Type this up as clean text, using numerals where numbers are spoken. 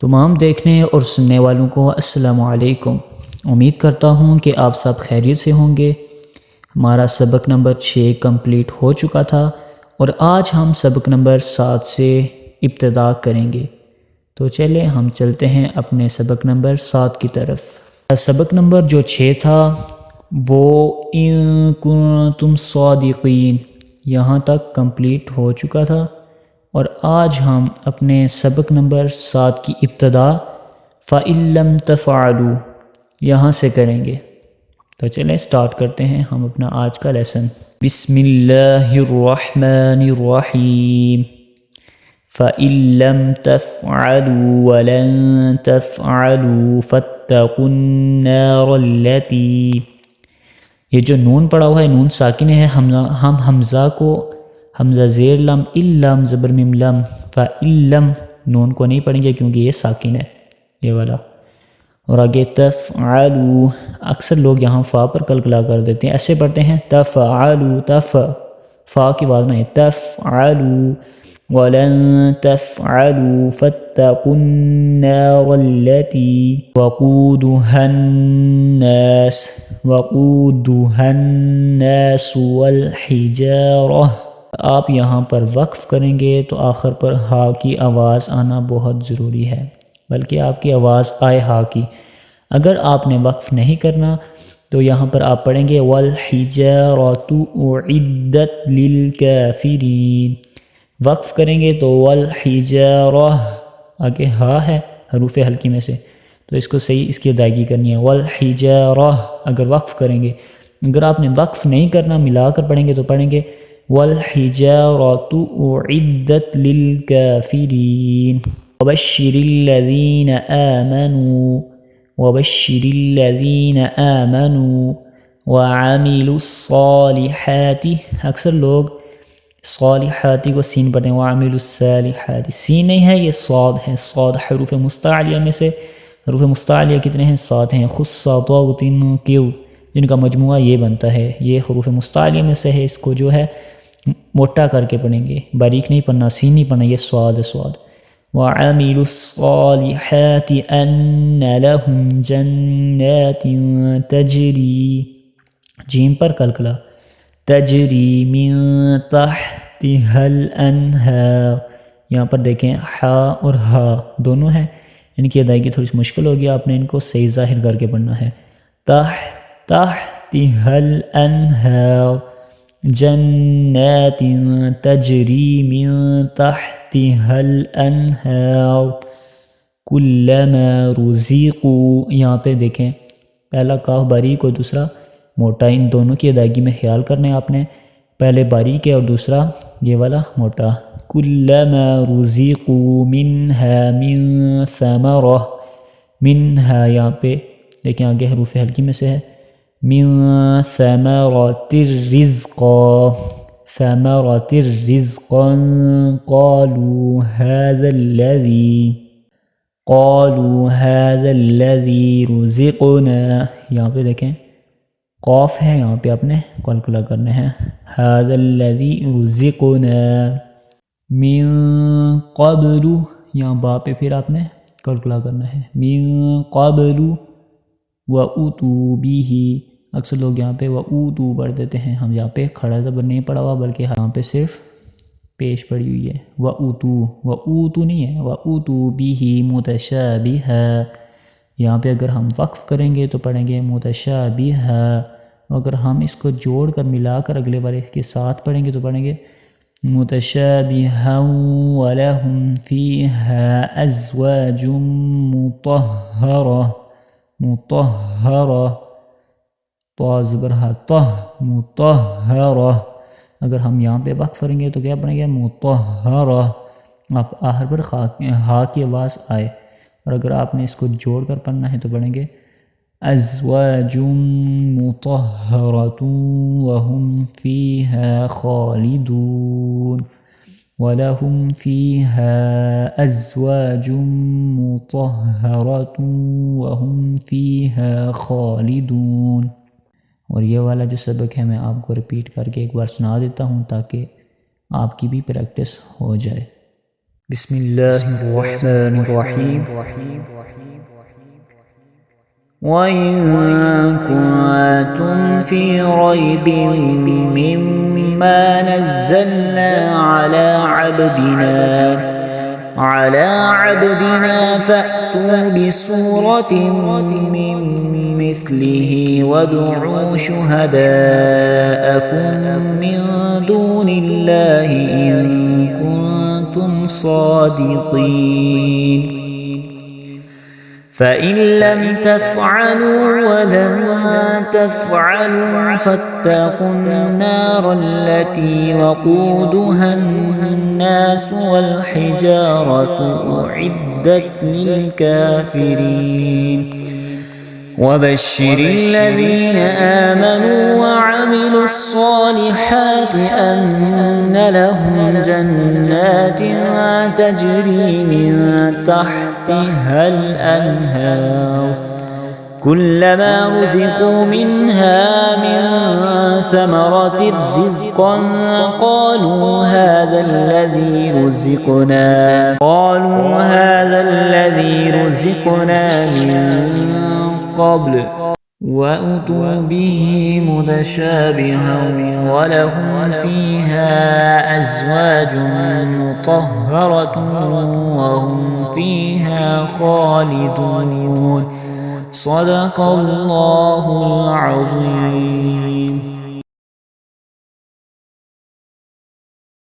تمام دیکھنے اور سننے والوں کو السلام علیکم۔ امید کرتا ہوں کہ آپ سب خیریت سے ہوں گے۔ ہمارا سبق نمبر 6 کمپلیٹ ہو چکا تھا اور آج ہم سبق نمبر 7 سے ابتدا کریں گے۔ تو چلیں ہم چلتے ہیں اپنے سبق نمبر 7 کی طرف۔ سبق نمبر جو 6 تھا وہ ان کنتم صادقین یہاں تک کمپلیٹ ہو چکا تھا، اور آج ہم اپنے سبق نمبر 7 کی ابتدا فَإِن لَّمْ تَفْعَلُوا یہاں سے کریں گے۔ تو چلیں سٹارٹ کرتے ہیں ہم اپنا آج کا لیسن۔ بسم اللہ الرحمن الرحیم۔ فَإِن لَّمْ تَفْعَلُوا وَلَن تَفْعَلُوا فَاتَّقُوا النَّارَ الَّتِي، یہ جو نون پڑا ہوا ہے نون ساکن ہے، ہم حمزہ کو حمزہ زیر لم لم زبر میم لم فَإِن لَّم نون کو نہیں پڑھیں گے کیونکہ یہ ساکن ہے یہ والا، اور آگے تفعلوا اکثر لوگ یہاں فا پر کلکلا کر دیتے ہیں، ایسے پڑھتے ہیں تفعلوا فا کی آواز نہیں، تفعلوا وَلَن تَفْعَلُوا فَاتَّقُوا النَّارَ الَّتِي وَقُودُهَا النَّاسُ وَالْحِجَارَةُ۔ آپ یہاں پر وقف کریں گے تو آخر پر ہا کی آواز آنا بہت ضروری ہے، بلکہ آپ کی آواز آئے ہا کی۔ اگر آپ نے وقف نہیں کرنا تو یہاں پر آپ پڑھیں گے وَالْحِجَارَةُ أُعِدَّتْ لِلْكَافِرِينَ، وقف کریں گے تو والحجارہ آگے ہا ہے حروف ہلکی میں سے، تو اس کو صحیح اس کی ادائیگی کرنی ہے والحجارہ اگر وقف کریں گے۔ اگر آپ نے وقف نہیں کرنا ملا کر پڑھیں گے تو پڑھیں گے والحجارۃ اعدت للکافرین۔ وبشر الذین آمنوا وعملوا الصالحات، اکثر لوگ صالحاتی کو سین پڑھتے ہیں، وعملوا الصالحات، سین نہیں ہے یہ صاد ہے، صاد حروف مستعلیہ میں سے، حروف مستعلیہ کتنے ہیں 7 ہیں، خص کیو جن کا مجموعہ یہ بنتا ہے، یہ حروف مستعلیہ میں سے ہے، اس کو جو ہے موٹا کر کے پڑھیں گے، باریک نہیں پڑھنا، سین نہیں پڑھنا، یہ صاد ہے صاد۔ وعملوا الصالحات ان لهم جنات تجری، جیم پر کلکلا، تجری من تحتها الانہار، یہاں پر دیکھیں ہا اور ہا دونوں ہیں، ان کی ادائیگی تھوڑی سی مشکل ہوگی، آپ نے ان کو صحیح ظاہر کر کے پڑھنا ہے۔ تحتها الانہار جنات تجری من تحتها الانہار کلما رزقوا، یہاں پہ دیکھیں پہلا کاف باریک اور دوسرا موٹا، ان دونوں کی ادائیگی میں خیال کرنا ہے آپ نے، پہلے باریک ہے اور دوسرا یہ والا موٹا۔ کلما رزقوا منها من ثمرہ، منها یہاں پہ دیکھیں آگے حروف ہلکی میں سے ہے، من ثمرات الرزقا، ثمرات الرزقا قالوا هذا الذي رزقنا، یہاں پہ دیکھیں قاف ہے، یہاں پہ آپ نے کلکلا کرنے ہیں، هذا الذي رزقنا من قبل، یہاں با پہ پھر آپ نے کلکلا کرنا ہے، من قبل وَأُتُوا بِهِ، اکثر لوگ یہاں پہ وَأُوتُوا پڑھ دیتے ہیں، ہم یہاں پہ کھڑا زبر نہیں پڑھا ہوا بلکہ یہاں پہ صرف پیش پڑی ہوئی ہے، وَأُوتُوا نہیں ہے، وَأُوتُوا بِهِ مُتَشَابِهًا، یہاں پہ اگر ہم وقف کریں گے تو پڑھیں گے متشابہہ، اگر ہم اس کو جوڑ کر ملا کر اگلے والے کے ساتھ پڑھیں گے تو پڑھیں گے متشابہا وَلَهُمْ فِيهَا أَزْوَاجٌ مطہرہ، طا زبر ہا طہ مطہرہ، اگر ہم یہاں پہ وقف کریں گے تو کیا پڑھیں گے مطہرہ، آپ آخر پر ہا کی آواز آئے، اور اگر آپ نے اس کو جوڑ کر پڑھنا ہے تو پڑھیں گے ازواج مطہرۃ وہم فیہا خالدون، وَلَهُمْ فِيهَا أَزْوَاجٌ مُطَهَّرَةٌ وَهُمْ فِيهَا خَالِدُونَ۔ اور یہ والا جو سبق ہے میں آپ کو ریپیٹ کر کے ایک بار سنا دیتا ہوں تاکہ آپ کی بھی پریکٹس ہو جائے۔ بسم الله الرحمن الرحيم. وإن كنتم في ريب مما نزلنا على عبدنا فأتوا بسورة من مثله وادعوا شهداءكم من دون الله إن كنتم صادقين. فإن لم تفعلوا ولن تفعلوا فاتقوا النار التي وقودها الناس والحجارة أعدت للكافرين. وبشر الذين آمنوا وعملوا الصالحات أن لهم جنات تجري من تحتها الأنهار كلما رزقوا منها من ثمرة رزقا قالوا هذا الذي رزقنا من قبل وأتوا به متشابها ولهم فيها أزواج مطهرة وهم فيها خالدون. صدق الله العظيم.